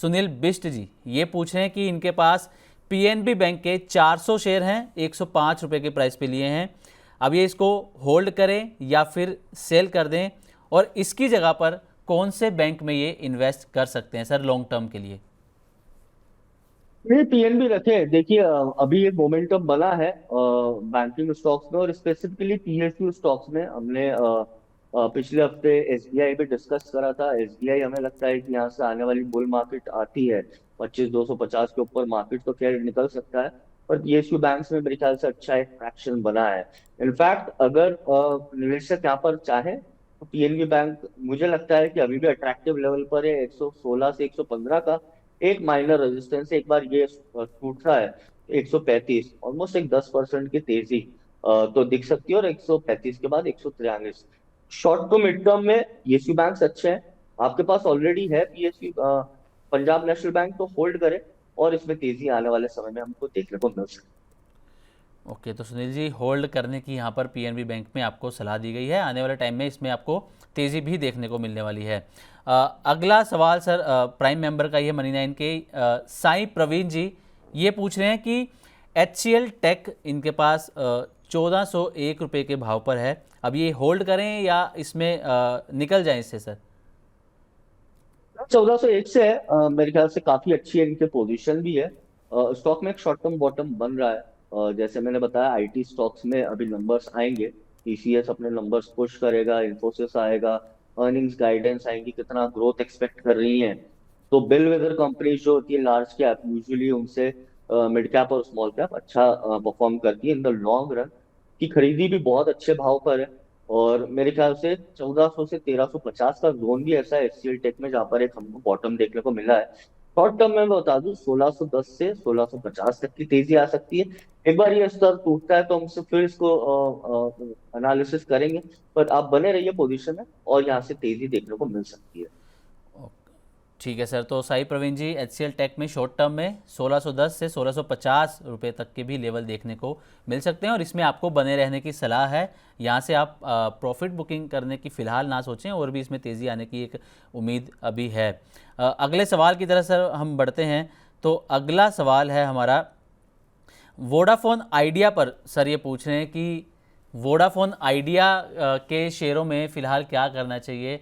सुनील बिष्ट जी ये पूछ रहे हैं कि इनके पास पीएनबी बैंक के 400 शेयर हैं, 105 रुपये के प्राइस पे लिए हैं। अब ये इसको होल्ड करें या फिर सेल कर दें, और इसकी जगह पर कौन से बैंक में ये इन्वेस्ट कर सकते हैं सर लॉन्ग टर्म के लिए? ये पीएनबी रखे। देखिए अभी एक मोमेंटम बना है बैंकिंग स्टॉक्स में और स्पेसिफिकली पीएसयू स्टॉक्स में। हमने पिछले हफ्ते एसबीआई पे डिस्कस करा था। एसबीआई हमें लगता है कि यहाँ से आने वाली बुल मार्केट आती है 25,250 के ऊपर मार्केट तो खैर निकल सकता है। पर पीएसयू बैंक्स में मेरे ख्याल से अच्छा एक ट्रैक्शन बना है। इनफैक्ट अगर निवेशक यहाँ पर चाहे तो पीएनबी बैंक मुझे लगता है कि अभी भी अट्रैक्टिव लेवल पर है। 116 से 115 का एक माइनर रेजिस्टेंस है। एक बार ये टूटता है 135, ऑलमोस्ट एक 10% की तेजी तो दिख सकती है। और 135 के बाद 143 शॉर्ट टू मिड टर्म में पीएसयू बैंक्स अच्छे हैं। आपके पास ऑलरेडी है पीएसयू पंजाब नेशनल बैंक, तो होल्ड करें और इसमें तेजी आने वाले समय में हमको देखने को मिल सकती ओके, तो सुनील जी होल्ड करने की यहाँ पर पीएनबी बैंक में आपको सलाह दी गई है। आने वाले टाइम में इसमें आपको तेज़ी भी देखने को मिलने वाली है। अगला सवाल सर प्राइम मेंबर का ये मनी नाइन के साईं प्रवीण जी ये पूछ रहे हैं कि HCL टेक इनके पास 1401 रुपये के भाव पर है। अब ये होल्ड करें या इसमें निकल जाएं इससे सर? है। 1401 से है मेरे ख्याल से काफी अच्छी है, इनके पोजीशन भी है। स्टॉक में एक शॉर्ट टर्म बॉटम बन रहा है। जैसे मैंने बताया आईटी स्टॉक्स में अभी नंबर्स आएंगे। टीसीएस अपने नंबर्स पुश करेगा, इन्फोसिस आएगा, अर्निंग्स गाइडेंस आएंगी, कितना ग्रोथ एक्सपेक्ट कर रही है। तो बिल वेदर कंपनी जो होती है लार्ज कैप, यूजुअली उनसे मिड कैप और स्मॉल कैप अच्छा परफॉर्म करती है इन द लॉन्ग रन। की खरीदी भी बहुत अच्छे भाव पर है। और मेरे ख्याल से 1400 से 1350 का जोन भी ऐसा है एचसीएल टेक में जहां पर एक हमको बॉटम देखने को मिला है। शॉर्ट टर्म में मैं बता दूं 1610 से 1650 तक की तेजी आ सकती है। एक बार ये स्तर टूटता है तो हम फिर इसको एनालिसिस करेंगे। पर आप बने रहिए पोजीशन में और यहाँ से तेजी देखने को मिल सकती है। ठीक है सर, तो साई प्रवीण जी HCL टेक में शॉर्ट टर्म में 1610 से 1650 रुपये तक के भी लेवल देखने को मिल सकते हैं और इसमें आपको बने रहने की सलाह है। यहाँ से आप प्रॉफिट बुकिंग करने की फ़िलहाल ना सोचें, और भी इसमें तेज़ी आने की एक उम्मीद अभी है। अगले सवाल की तरफ सर हम बढ़ते हैं। तो अगला सवाल है हमारा वोडाफोन आइडिया पर। सर ये पूछ रहे हैं कि वोडाफोन आइडिया के शेयरों में फ़िलहाल क्या करना चाहिए,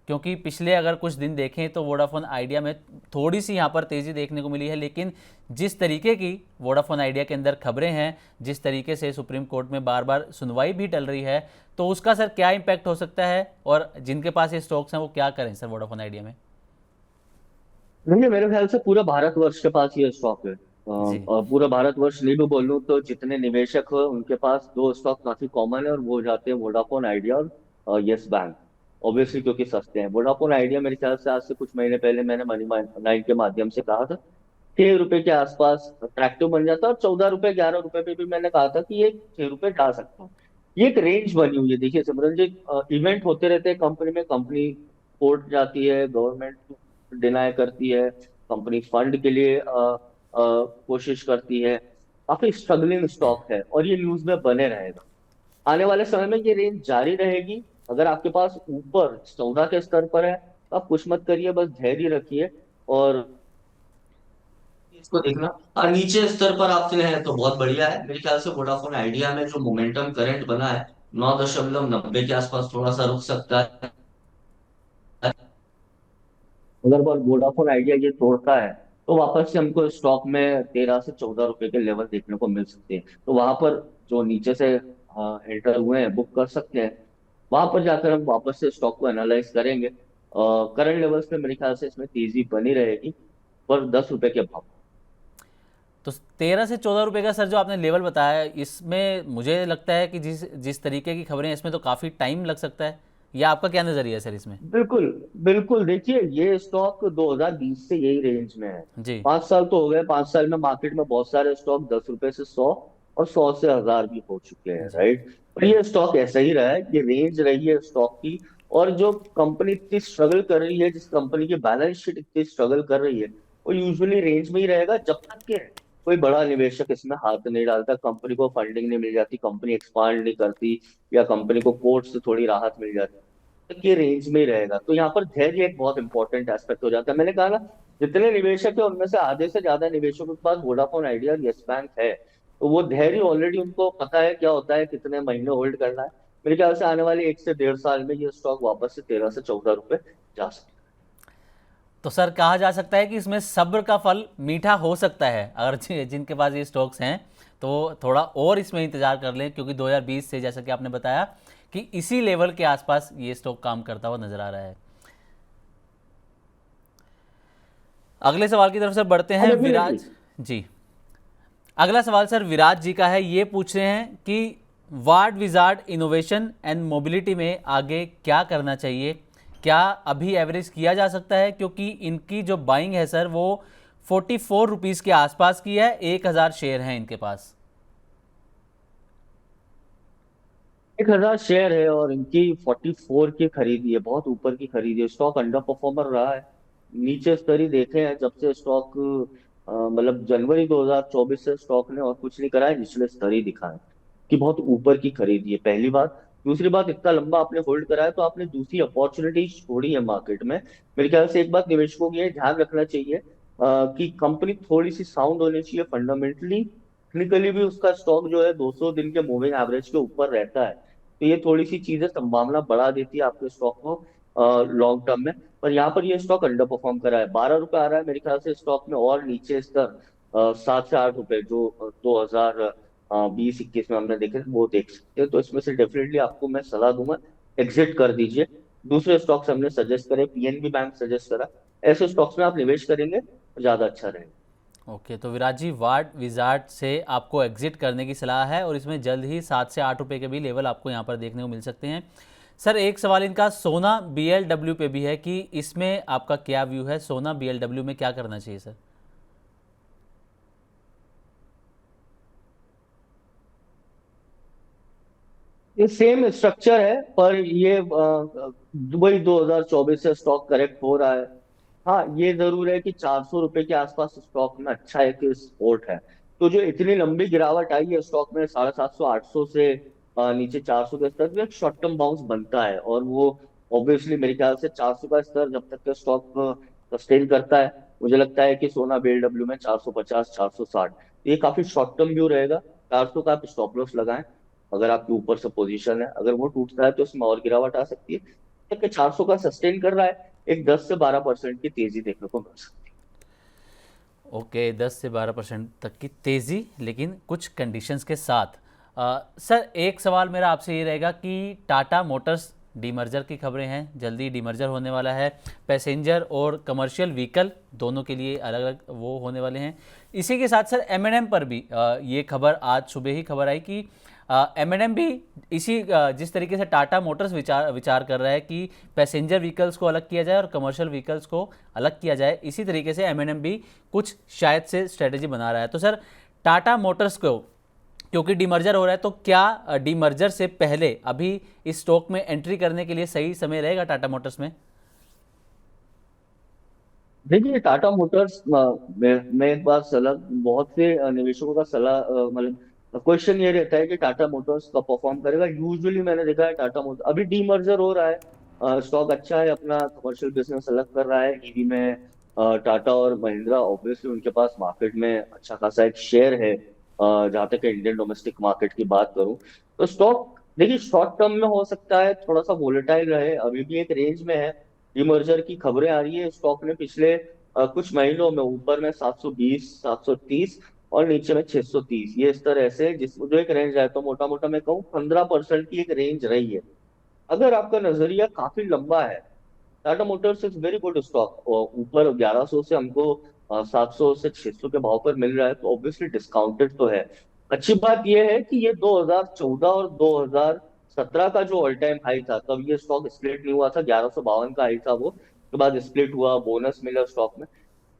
क्योंकि पिछले अगर कुछ दिन देखें तो वोडाफोन आइडिया में थोड़ी सी यहाँ पर तेज़ी देखने को मिली है, लेकिन जिस तरीके की वोडाफोन आइडिया के अंदर खबरें हैं, जिस तरीके से सुप्रीम कोर्ट में बार बार सुनवाई भी टल रही है, तो उसका सर क्या इम्पैक्ट हो सकता है, और जिनके पास ये स्टॉक्स हैं वो क्या करें सर वोडाफोन आइडिया में? नहीं, मेरे ख्याल से पूरा भारतवर्ष के पास ये स्टॉक है। जी। और पूरा भारतवर्ष नहीं भी बोलूं तो जितने निवेशक हो उनके पास दो स्टॉक काफी कॉमन है और वो हो जाते हैं वोडाफोन आइडिया और यस बैंक। ऑब्वियसली क्योंकि सस्ते हैं। वोडाफोन आइडिया मेरे ख्याल से आज से कुछ महीने पहले मैंने मनी नाइन के माध्यम से कहा था 6 रुपए के आसपास अट्रैक्टिव बन जाता है। और 14 रुपए 11 रुपए पे भी मैंने कहा था कि ये 6 रुपए जा सकता है। ये एक रेंज बनी हुई है। देखिए सिमरन जी, इवेंट होते रहते हैं कंपनी में। कंपनी कोर्ट जाती है, गवर्नमेंट डिनाई करती है, कंपनी फंड के लिए कोशिश करती है। काफी स्ट्रगलिंग स्टॉक है और ये न्यूज में बने रहेगा। आने वाले समय में ये रेंज जारी रहेगी। अगर आपके पास ऊपर 14 के स्तर पर है तो आप कुछ मत करिए, बस धैर्य रखिए और इसको देखना। और नीचे स्तर पर आपने है तो बहुत बढ़िया है। मेरे ख्याल से वोडाफोन आइडिया में जो मोमेंटम करंट बना है 9.90 के आसपास थोड़ा सा रुक सकता है। अगर बार वोडाफोन आइडिया ये तोड़ता है तो वापस से हमको स्टॉक में 13 से 14 रुपए के लेवल देखने को मिल सकते हैं। तो वहां पर जो नीचे से एंटर हुए हैं बुक कर सकते हैं। वहां पर जाकर हम वापस से स्टॉक को एनालाइज करेंगे। करंट लेवल्स पे मेरे ख्याल से इसमें तेजी बनी रहेगी पर 10 रुपए के भाव। तो 13 से 14 रुपये का सर जो आपने लेवल बताया, इसमें मुझे लगता है कि जिस जिस तरीके की खबरें हैं इसमें तो काफ़ी टाइम लग सकता है, या आपका क्या नज़रिया है सर इसमें? बिल्कुल बिल्कुल। देखिए ये स्टॉक 2020 से यही रेंज में है। जी। 5 साल तो हो गए। 5 साल में मार्केट में बहुत सारे स्टॉक 10 रुपए से 100 और 100 से 1000 भी हो चुके हैं, जी। राइट। पर ये स्टॉक ऐसा ही रहा है, ये रेंज रही है स्टॉक की। और जो कंपनी इतनी स्ट्रगल कर रही है, जिस कंपनी की बैलेंस शीट इतनी स्ट्रगल कर रही है, वो यूजुअली रेंज में ही रहेगा जब तक कि कोई बड़ा निवेशक इसमें हाथ नहीं डालता, कंपनी को फंडिंग नहीं मिल जाती, कंपनी एक्सपांड नहीं करती, या कंपनी को कोर्ट से थोड़ी राहत मिल जाती तक ये रेंज में ही रहेगा। तो यहाँ पर धैर्य एक बहुत इंपॉर्टेंट एस्पेक्ट हो जाता है। मैंने कहा ना जितने निवेशक है उनमें से आधे से ज्यादा निवेशकों के पास वोडाफोन आइडिया और यस बैंक है, तो वो धैर्य ऑलरेडी उनको पता है क्या होता है, कितने महीने होल्ड करना है। मेरे ख्याल से आने वाले 1 से 1.5 साल में ये स्टॉक वापस से 13 से 14 रुपए जा सकता तो सर कहा जा सकता है कि इसमें सब्र का फल मीठा हो सकता है, अगर जिनके पास ये स्टॉक्स हैं तो थोड़ा और इसमें इंतजार कर लें, क्योंकि 2020 से जैसा कि आपने बताया कि इसी लेवल के आसपास ये स्टॉक काम करता हुआ नजर आ रहा है। अगले सवाल की तरफ से बढ़ते है। हैं डेफिनेटली। विराज जी। अगला सवाल सर विराज जी का है, ये पूछ रहे हैं कि ward wizard innovation and mobility में आगे क्या करना चाहिए, क्या अभी एवरेज किया जा सकता है, क्योंकि इनकी जो बाइंग है सर वो 44 रुपीज़ के आसपास की है, 1000 शेयर हैं इनके पास। 1,000 शेयर है और इनकी 44 की खरीदी है, बहुत ऊपर की खरीदी है। स्टॉक अंडर परफॉर्मर रहा है, नीचे स्तर ही देखे हैं जब से स्टॉक मतलब जनवरी 2024 से स्टॉक ने और कुछ नहीं करा है, निचले स्तर ही दिखा है कि बहुत ऊपर की खरीदी है, पहली बात। दूसरी बात, इतना लंबा आपने होल्ड करा है तो आपने दूसरी अपॉर्चुनिटी छोड़ी है मार्केट में। मेरे ख्याल से एक बात निवेशकों को ये ध्यान रखना चाहिए कि कंपनी थोड़ी सी साउंड होनी चाहिए फंडामेंटली, टेक्निकली भी उसका स्टॉक जो है 200 दिन के मूविंग एवरेज के ऊपर रहता है, तो ये थोड़ी सी चीजें संभावना बढ़ा देती है आपके स्टॉक को लॉन्ग टर्म में। पर यहाँ पर ये स्टॉक अंडर परफॉर्म करा है, 12 रुपए आ रहा है मेरे ख्याल से स्टॉक में, और नीचे स्तर 7 से 8 रुपए जो 2020-21 में हमने देखे थे, वो देख सकते हैं। तो इसमें से डेफिनेटली आपको मैं सलाह दूंगा एग्जिट कर दीजिए। दूसरे स्टॉक्स हमने सजेस्ट करे, पीएनबी बैंक सजेस्ट करा, ऐसे स्टॉक्स में आप निवेश करेंगे तो ज्यादा अच्छा रहेगा। ओके, तो विराज जी वार्ड विजार्ड से आपको एग्जिट करने की सलाह है और इसमें जल्द ही 7 से 8 रुपए के भी लेवल आपको यहाँ पर देखने को मिल सकते हैं। सर एक सवाल इनका सोना बीएलडब्ल्यू पे भी है कि इसमें आपका क्या व्यू है, सोना बीएलडब्ल्यू में क्या करना चाहिए सर? ये सेम स्ट्रक्चर है, पर ये वही 2024 से स्टॉक करेक्ट हो रहा है। हाँ, ये जरूर है कि 400 रुपए के आसपास स्टॉक में अच्छा एक सपोर्ट है। तो जो इतनी लंबी गिरावट आई है स्टॉक में 750 800 से नीचे 400 के स्तर पे, एक शॉर्ट टर्म बाउंस बनता है, और वो ऑब्वियसली मेरे ख्याल से 400 का स्तर जब तक के स्टॉक सस्टेन करता है, मुझे लगता है कि सोना बीएलडब्ल्यू में 450 460, ये काफी शॉर्ट टर्म व्यू रहेगा। 400 का आप स्टॉप लॉस लगाएं, अगर आपके ऊपर से पोजीशन है, अगर वो टूटता है तो उसमें और गिरावट आ सकती है। कि 400 का सस्टेन कर रहा है, एक 10 से 12% की तेजी देखने को मिल सकती ओके, 10 से 12% तक की तेज़ी, लेकिन कुछ कंडीशंस के साथ। सर एक सवाल मेरा आपसे ये रहेगा कि टाटा मोटर्स डीमर्जर की खबरें हैं, जल्दी डीमर्जर होने वाला है, पैसेंजर और कमर्शियल व्हीकल दोनों के लिए अलग अलग वो होने वाले हैं। इसी के साथ सर एम पर भी ये खबर आज सुबह ही खबर आई कि एम भी इसी जिस तरीके से टाटा मोटर्स विचार विचार कर रहा है कि पैसेंजर व्हीकल्स को अलग किया जाए और कमर्शियल व्हीकल्स को अलग किया जाए, इसी तरीके से एम भी कुछ शायद से स्ट्रेटेजी बना रहा है। तो सर टाटा मोटर्स को क्योंकि डीमर्जर हो रहा है, तो क्या डीमर्जर से पहले अभी इस स्टॉक में एंट्री करने के लिए सही समय रहेगा टाटा मोटर्स में? है। देखिए, टाटा मोटर्स मैं एक बार सलाह, बहुत से निवेशकों का सलाह मतलब क्वेश्चन ये रहता है कि टाटा मोटर्स का परफॉर्म करेगा। यूजुअली मैंने देखा है टाटा मोटर्स अभी डीमर्जर हो रहा है, स्टॉक अच्छा है, अपना कमर्शियल बिजनेस अलग कर रहा है ईवी में। टाटा और महिंद्रा ऑब्वियसली उनके पास मार्केट में अच्छा खासा एक शेयर है, जहां तक इंडियन डोमेस्टिक मार्केट की बात करूं तो स्टॉक देखिए शॉर्ट टर्म में हो सकता है थोड़ा सा वोलेटाइल रहे, अभी भी एक रेंज में है। डीमर्जर की खबरें आ रही है, स्टॉक ने पिछले कुछ महीनों में ऊपर में 720 730 और नीचे में 630, ये स्तर ऐसे है जिस जो एक रेंज है, तो मोटा मोटा मैं कहूँ 15% की एक रेंज रही है। अगर आपका नजरिया काफी लंबा है, Tata Motors is very good stock, ऊपर 1100 से हमको 700 से 600 के भाव पर मिल रहा है, तो ऑब्वियसली डिस्काउंटेड तो है। अच्छी बात यह है कि ये 2014 और 2017 का जो ऑल टाइम हाई था, तब ये स्टॉक स्प्लिट नहीं हुआ था, 1152 का हाई था वो, उसके बाद स्प्लिट हुआ, बोनस मिला स्टॉक में,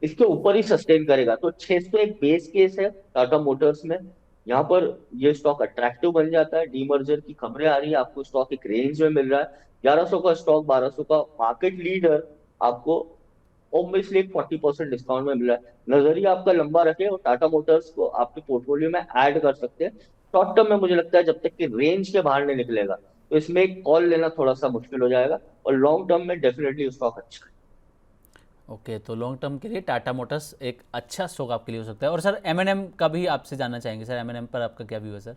इसके ऊपर ही सस्टेन करेगा। तो 600 एक बेस केस है टाटा मोटर्स में, यहाँ पर ये स्टॉक अट्रैक्टिव बन जाता है। डीमर्जर की खबरें आ रही है, आपको स्टॉक एक रेंज में मिल रहा है, 1100 का स्टॉक, 1200 का मार्केट लीडर आपको ऑब्वियसली एक 40% डिस्काउंट में मिल रहा है। नजरिया आपका लंबा रखे और टाटा मोटर्स को आपके पोर्टफोलियो में ऐड कर सकते हैं। शॉर्ट टर्म में मुझे लगता है जब तक कि रेंज के बाहर नहीं निकलेगा तो इसमें एक कॉल लेना थोड़ा सा मुश्किल हो जाएगा, और लॉन्ग टर्म में डेफिनेटली स्टॉक अच्छा है। ओके, तो लॉन्ग टर्म के लिए टाटा मोटर्स एक अच्छा स्टॉक आपके लिए हो सकता है। और सर एम का भी आपसे जानना चाहेंगे सर, एम पर आपका क्या व्यू है सर?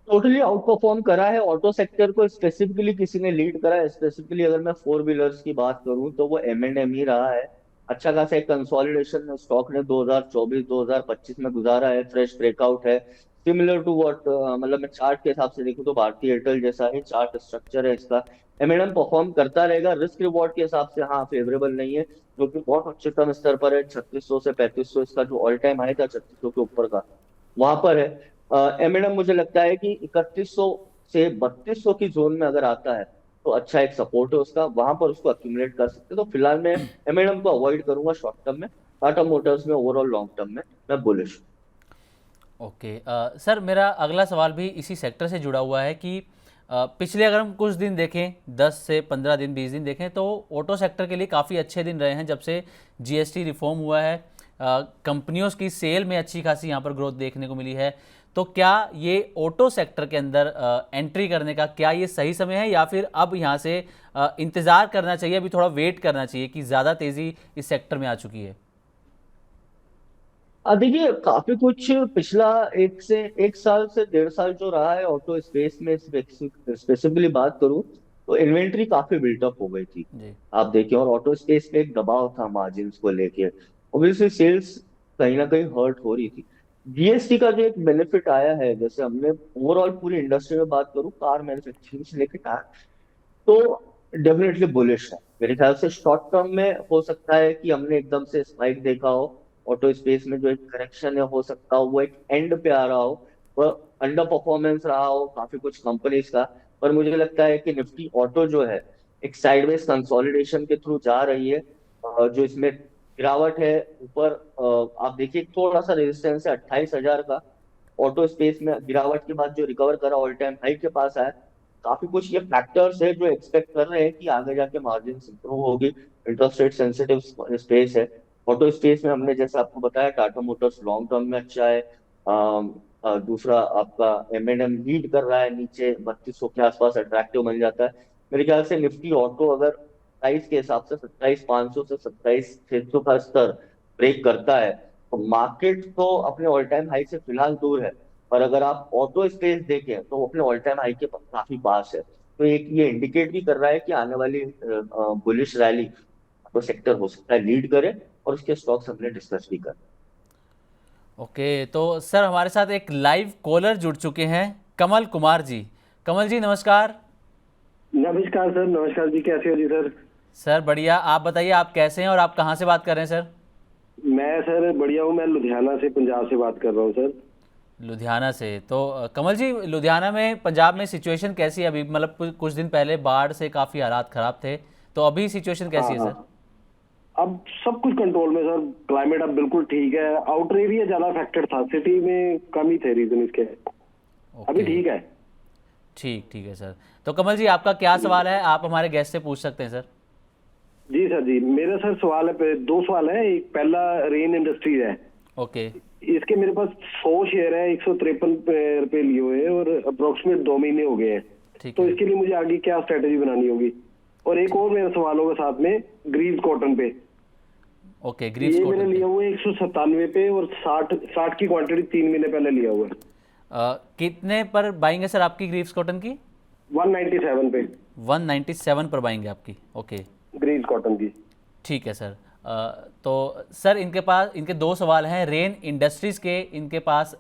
टोटली आउट परफॉर्म करा है। ऑटो सेक्टर को स्पेसिफिकली किसी ने लीड करा है। स्पेसिफिकली अगर मैं फोर व्हीलर्स की बात करूं तो वो M&M ही रहा है। अच्छा खासा एक कंसोलिडेशन स्टॉक ने 2024-2025 में गुजारा है। फ्रेश ब्रेकआउट है, सिमिलर टू व्हाट, मतलब मैं चार्ट के हिसाब से देखूं तो भारतीय एयरटेल जैसा ही चार्ट स्ट्रक्चर है इसका। M&M परफॉर्म करता रहेगा। रिस्क रिवॉर्ड के हिसाब से हाँ फेवरेबल नहीं है, जो कि बहुत उच्चतम स्तर पर है। 3600 से 3500 इसका जो ऑल टाइम हाई था, 3600 के ऊपर का, वहां पर है। एमएनएम मुझे लगता है कि 3100 से 3200 की जोन में अगर आता है तो अच्छा एक सपोर्ट है उसका, वहां पर उसको अक्यूमुलेट कर सकते हैं। तो फिलहाल मैं एमएनएम को अवॉइड करूंगा शॉर्ट टर्म में। टाटा मोटर्स में ओवरऑल लॉन्ग टर्म में मैं बुलिश। ओके, सर मेरा अगला सवाल भी इसी सेक्टर से जुड़ा हुआ है कि पिछले अगर हम कुछ दिन देखें, 10 से 15 दिन 20 दिन देखें, तो ऑटो सेक्टर के लिए काफ़ी अच्छे दिन रहे हैं जब से जीएसटी रिफॉर्म हुआ है। कंपनियों की सेल में अच्छी खासी यहाँ पर ग्रोथ देखने को मिली है। तो क्या ये ऑटो सेक्टर के अंदर एंट्री करने का क्या ये सही समय है, या फिर अब यहाँ से इंतज़ार करना चाहिए, अभी थोड़ा वेट करना चाहिए कि ज़्यादा तेज़ी इस सेक्टर में आ चुकी है? देखिए काफी कुछ पिछला एक साल से 1.5 साल जो रहा है ऑटो स्पेस में, स्पेसिफिकली बात करूं तो इन्वेंट्री काफी बिल्टअप हो गई थी। जी। आप देखिए, और ऑटो स्पेस में एक दबाव था मार्जिन को लेके। ऑब्वियसली सेल्स कहीं ना कहीं हर्ट हो रही थी। जीएसटी का जो एक बेनिफिट आया है, जैसे हमने ओवरऑल पूरी इंडस्ट्री में बात करूं, कार मैन्युफैक्चरिंग से लेकर कार, तो डेफिनेटली बुलिश है। मेरे ख्याल से शॉर्ट टर्म में हो सकता है कि हमने एकदम से स्पाइक देखा हो ऑटो स्पेस में, जो एक करेक्शन है हो सकता हो वो एक एंड पे आ रहा हो, वह अंडर परफॉर्मेंस रहा हो काफी कुछ कंपनीज का। पर मुझे लगता है कि निफ्टी ऑटो जो है एक साइडवेज कंसोलिडेशन के थ्रू जा रही है। जो इसमें गिरावट है ऊपर, आप देखिए थोड़ा सा रेजिस्टेंस है 28,000 का। ऑटो स्पेस में गिरावट के बाद जो रिकवर करा ऑल टाइम हाई के पास आया। काफी कुछ ये फैक्टर्स है जो एक्सपेक्ट कर रहे हैं कि आगे जाके मार्जिन इंप्रूव होगी। इंटरेस्ट रेट सेंसिटिव स्पेस है ऑटो स्पेस में। हमने जैसे आपको बताया टाटा मोटर्स लॉन्ग टर्म में अच्छा है। दूसरा आपका M&M लीड कर रहा है, नीचे 3200 के आसपास अट्रैक्टिव बन जाता है। मेरे ख्याल से निफ्टी ऑटो अगर प्राइस के हिसाब से 27,500 से 27,600 का स्तर ब्रेक करता है तो मार्केट तो अपने ऑल टाइम हाई से फिलहाल दूर है, पर अगर आप ऑटो स्पेस देखें तो वो अपने ऑल टाइम हाई के काफी पास है। तो एक ये इंडिकेट भी कर रहा है कि आने वाली बुलिश रैली तो सेक्टर हो सकता है लीड करे, और उसके स्टॉक्स हमने डिस्कस भी कर। ओके, तो सर हमारे साथ एक लाइव कॉलर जुड़ चुके हैं, कमल कुमार जी। कमल जी नमस्कार। नमस्कार सर। नमस्कार जी, कैसे हो जी सर? सर बढ़िया, आप बताइए आप कैसे हैं और आप कहाँ से बात कर रहे हैं सर? मैं सर बढ़िया हूँ। मैं लुधियाना से, पंजाब से बात कर रहा हूँ सर। लुधियाना से। तो कमल जी, लुधियाना में पंजाब में सिचुएशन कैसी है अभी? मतलब कुछ दिन पहले बाढ़ से काफ़ी हालात ख़राब थे, तो अभी सिचुएशन हाँ कैसी है सर? हाँ, अब सब कुछ कंट्रोल में सर। क्लाइमेट अब बिल्कुल ठीक है। आउटर एरिया ज्यादा अफेक्टेड था, सिटी में कम ही थे रीजन इसके। अभी ओके, ठीक है। ठीक ठीक है सर। तो कमल जी आपका क्या सवाल है, आप हमारे गेस्ट से पूछ सकते हैं सर। जी सर जी, मेरा सर सवाल है, दो सवाल है। एक पहला रेन इंडस्ट्रीज है। ओके। इसके मेरे पास 100 शेयर है, 153 रुपए लिए हुए हैं और अप्रोक्सीमेट 2 महीने हो गए हैं। ठीक तो है। इसके लिए मुझे आगे क्या स्ट्रेटेजी बनानी होगी? और एक और मेरा सवाल होगा साथ में, ग्रीव्स कॉटन पे। ओके, ग्रीव्स ये मैंने कॉटन लिया पे। हुआ है 197 पे, और 60 की क्वांटिटी 3 महीने पहले लिया हुआ है। कितने पर बाइंग है सर आपकी ग्रीव्स कॉटन की? 197 पे 197 पर बाइंग है आपकी। ओके, ग्रीव्स कॉटन की। ठीक है सर। तो सर इनके दो सवाल हैं। रेन इंडस्ट्रीज़ के इनके पास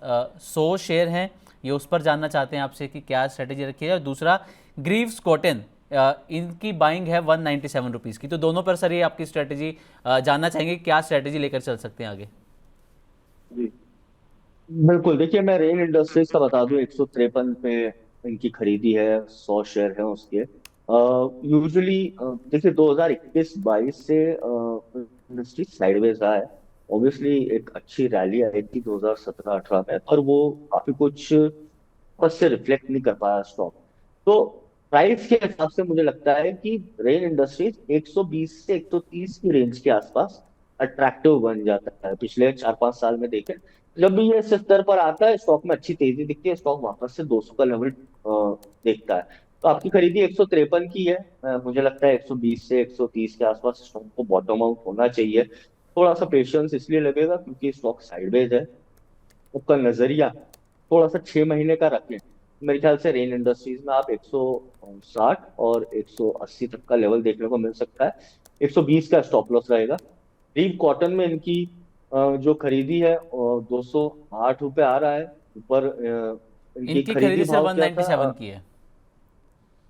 100 शेयर हैं, ये उस पर जानना चाहते हैं आपसे कि क्या स्ट्रेटेजी रखी है। और दूसरा ग्रीव्स कॉटन, इनकी बाइंग है 197 रुपीज़ की। तो दोनों पर सर ये आपकी स्ट्रेटेजी जानना चाहेंगे कि क्या स्ट्रेटेजी लेकर चल सकते हैं आगे। जी बिल्कुल, देखिए मैं रेन इंडस्ट्रीज का बता दूं, 153 पे इनकी खरीदी है, 100 शेयर है उसके। यूजुअली देखिए 2021-22 से इंडस्ट्री साइडवेज रहा है। ऑब्वियसली एक अच्छी रैली आई थी 2017-18 में, पर वो काफी कुछ बस से रिफ्लेक्ट नहीं कर पाया स्टॉक। तो प्राइस के हिसाब से मुझे लगता है कि रेन इंडस्ट्रीज 120 से 130 की रेंज के आसपास अट्रैक्टिव बन जाता है। पिछले 4-5 साल में देखें, जब भी ये इस स्तर पर आता है स्टॉक में अच्छी तेजी दिखती है, स्टॉक वापस से 200 का लेवल देखता है। तो आपकी खरीदी 153 की है। मुझे लगता है 120 से 130 के आसपास स्टॉक को बॉटम आउट होना चाहिए। थोड़ा सा पेशेंस इसलिए लगेगा क्योंकि स्टॉक साइडवेज है। आपका नजरिया थोड़ा सा 6 महीने का रखें। मेरे ख्याल से रेन इंडस्ट्रीज में आप 160 और 180 तक का लेवल देखने को मिल सकता है। 120 का स्टॉप लॉस रहेगा। रीव कॉटन में इनकी जो खरीदी है 208 रुपये आ रहा है ऊपर। इनकी इनकी खरीदी खरीदी सर भाव क्या था? 197 की है।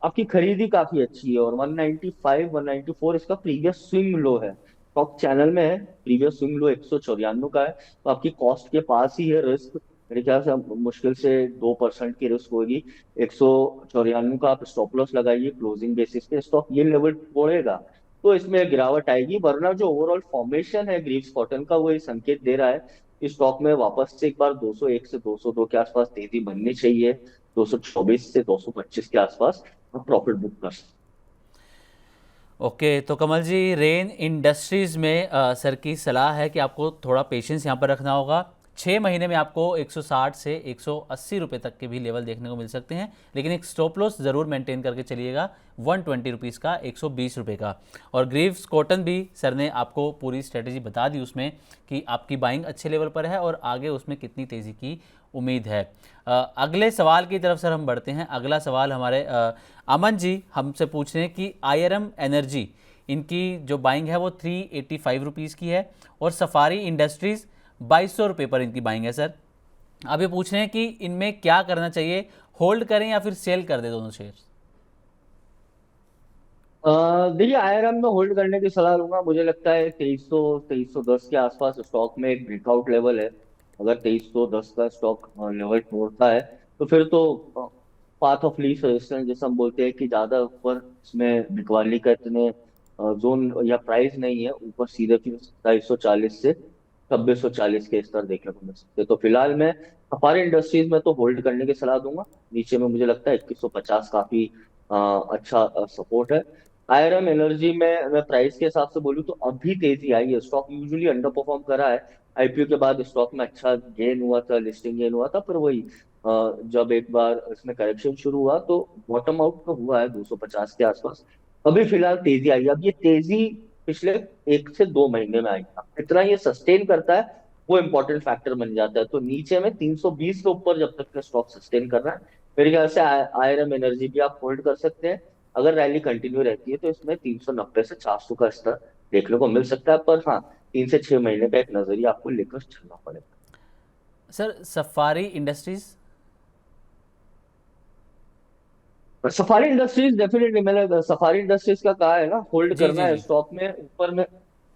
आपकी खरीदी काफी अच्छी है और 195 194 इसका प्रीवियस स्विंग लो है। स्टॉक चैनल में है। प्रीवियस स्विंग लो 194 का है, तो आपकी कॉस्ट के पास ही है रिस्क। मेरे ख्याल से मुश्किल से 2% की रिस्क होगी। 194 का आप स्टॉप लॉस लगाइए क्लोजिंग बेसिस पे। स्टॉक ये लेवल तोड़ेगा तो इसमें गिरावट आएगी, वरना जो ओवरऑल फॉर्मेशन है ग्रीव्स कॉटन का वो ये संकेत दे रहा है कि स्टॉक में वापस से एक बार 201 से 202 के आसपास तेजी बननी चाहिए। 224 से 225 के आसपास आप प्रॉफिट बुक कर सकते ओके, तो कमल जी, रेन इंडस्ट्रीज में सर की सलाह है कि आपको थोड़ा पेशेंस यहाँ पर रखना होगा। 6 महीने में आपको 160 से 180 रुपये तक के भी लेवल देखने को मिल सकते हैं, लेकिन एक स्टॉप लॉस ज़रूर मेंटेन करके चलिएगा 120 रुपीज़ का, 120 रुपये का। और ग्रीव्स कॉटन भी सर ने आपको पूरी स्ट्रेटेजी बता दी उसमें कि आपकी बाइंग अच्छे लेवल पर है और आगे उसमें कितनी तेज़ी की उम्मीद है। अगले सवाल की तरफ सर हम बढ़ते हैं। अगला सवाल हमारे अमन जी हमसे पूछ रहे हैं कि आईआरएम एनर्जी, इनकी जो बाइंग है वो 385 रुपीज़ की है और सफारी इंडस्ट्रीज़ 2200 रुपये पर इनकी बाइंग है सर। अब ये पूछ रहे हैं कि इनमें क्या करना चाहिए, होल्ड करें या फिर सेल कर दे दोनों शेयर्स। देखिए आईआरएम में होल्ड करने की सलाह लूंगा। मुझे लगता है 2300 2310 के आसपास स्टॉक में एक ब्रेकआउट लेवल है। अगर 2310 का स्टॉक लेवल तोड़ता है तो फिर तो पाथ ऑफ लीस्ट रेजिस्टेंस जैसे हम बोलते हैं कि ज्यादा ऊपर इसमें बिकवाली का इतने जोन या प्राइस नहीं है। ऊपर सीधे फिर 2740 से 2640 के स्तर देखने को मिल सकते हैं। तो फिलहाल मैं सफारी इंडस्ट्रीज में तो होल्ड करने की सलाह दूंगा। नीचे में मुझे लगता है 2150 काफी अच्छा सपोर्ट है। आयरन एनर्जी में मैं प्राइस के हिसाब से बोलूँ तो अभी तेजी आई है। स्टॉक यूजुअली अंडर परफॉर्म करा है। आईपीओ के बाद स्टॉक में अच्छा गेन हुआ था, लिस्टिंग गेन हुआ था, पर वही जब एक बार इसमें करेक्शन शुरू हुआ तो बॉटम आउट तो हुआ है 250 के आसपास। अभी फिलहाल तेजी आई है। अब ये तेजी पिछले 1 से 2 महीने में आई। अब कितना ये सस्टेन करता है वो इंपॉर्टेंट फैक्टर बन जाता है। तो नीचे में 320 के ऊपर जब तक का स्टॉक सस्टेन कर रहा है, मेरे ख्याल से आयरन एनर्जी भी आप होल्ड कर सकते हैं। अगर रैली कंटिन्यू रहती है तो इसमें 390 से 400 का स्तर देखने को मिल सकता है, पर हाँ 3 से 6 महीने का एक नजरिया आपको लेकर चलना पड़ेगा। Sir safari industries. Safari industries definitely मैंने सफारी इंडस्ट्रीज का कहा है ना, होल्ड जी करना जी है जी। स्टॉक में।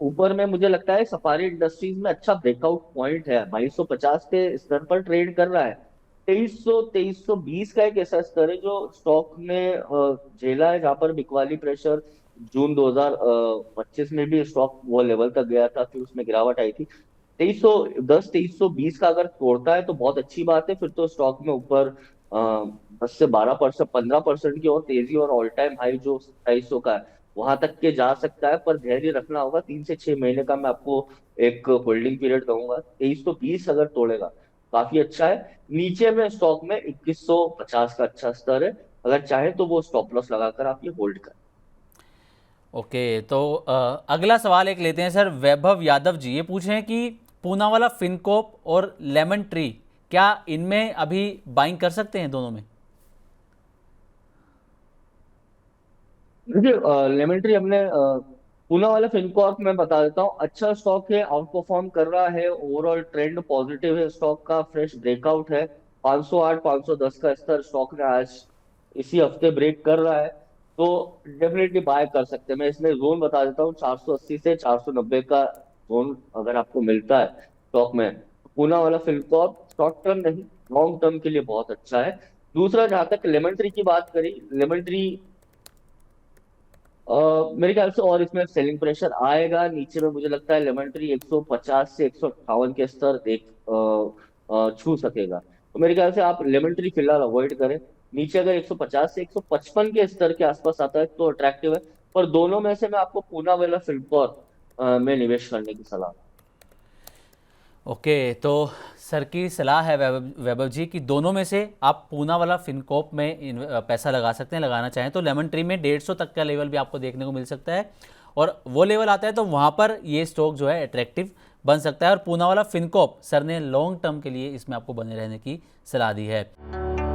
ऊपर में मुझे लगता है सफारी इंडस्ट्रीज में अच्छा ब्रेकआउट पॉइंट है। 2250 के स्तर पर ट्रेड कर रहा है। 2320 का एक ऐसा स्तर है जो स्टॉक ने झेला है, जहां पर बिकवाली प्रेशर जून 2025 में भी स्टॉक वो लेवल तक गया था, फिर उसमें गिरावट आई थी। 2320 का अगर तोड़ता है तो बहुत अच्छी बात है। फिर तो स्टॉक में ऊपर 10 से 12%, 15% की और तेजी और ऑल टाइम हाई जो 2700 का है वहां तक के जा सकता है। पर धैर्य रखना होगा। 3 से 6 महीने का मैं आपको एक होल्डिंग पीरियड दूंगा। 2320 अगर तोड़ेगा काफी अच्छा है। नीचे में स्टॉक में 2150 का अच्छा स्तर है। अगर चाहे तो वो स्टॉप लॉस लगाकर आप ये होल्ड करें। ओके, तो अगला सवाल एक लेते हैं सर। वैभव यादव जी ये पूछ रहे हैं कि पूनावाला फिनकोप और लेमन ट्री, क्या इनमें अभी बाइंग कर सकते हैं दोनों में। देखिए लेमन ट्री हमने पूना वाला फिनकॉर्प में बता देता हूँ। अच्छा स्टॉक है, आउट परफॉर्म कर रहा है। ओवरऑल ट्रेंड पॉजिटिव है। स्टॉक का फ्रेश ब्रेकआउट है। 508 510 का स्तर स्टॉक ने आज इसी हफ्ते ब्रेक कर रहा है, तो डेफिनेटली बाय कर सकते हैं। मैं इसमें जोन बता देता हूँ, 480 से 490 का जोन अगर आपको मिलता है स्टॉक में तो पूना वाला फिनकॉर्प शॉर्ट टर्म नहीं लॉन्ग टर्म के लिए बहुत अच्छा है। दूसरा, जहां तक लेमन ट्री की बात करी, लेमन ट्री मेरे ख्याल से और इसमें सेलिंग प्रेशर आएगा। नीचे में मुझे लगता है लेमन ट्री 150 से 158 के स्तर छू सकेगा। तो मेरे ख्याल से आप लेमन ट्री फिलहाल अवॉइड करें। नीचे अगर 150 से 155 के स्तर के आसपास आता है तो अट्रैक्टिव है। पर दोनों में से मैं आपको पूना वाला फिनकॉर्प में निवेश करने की सलाह। ओके, तो सर की सलाह है वैभव जी कि दोनों में से आप पूना वाला फिनकॉप में पैसा लगा सकते हैं, लगाना चाहें तो। लेमन ट्री में 150 तक का लेवल भी आपको देखने को मिल सकता है, और वो लेवल आता है तो वहाँ पर ये स्टॉक जो है अट्रैक्टिव बन सकता है। और पूना वाला फिनकॉप सर ने लॉन्ग टर्म के लिए इसमें आपको बने रहने की सलाह दी है।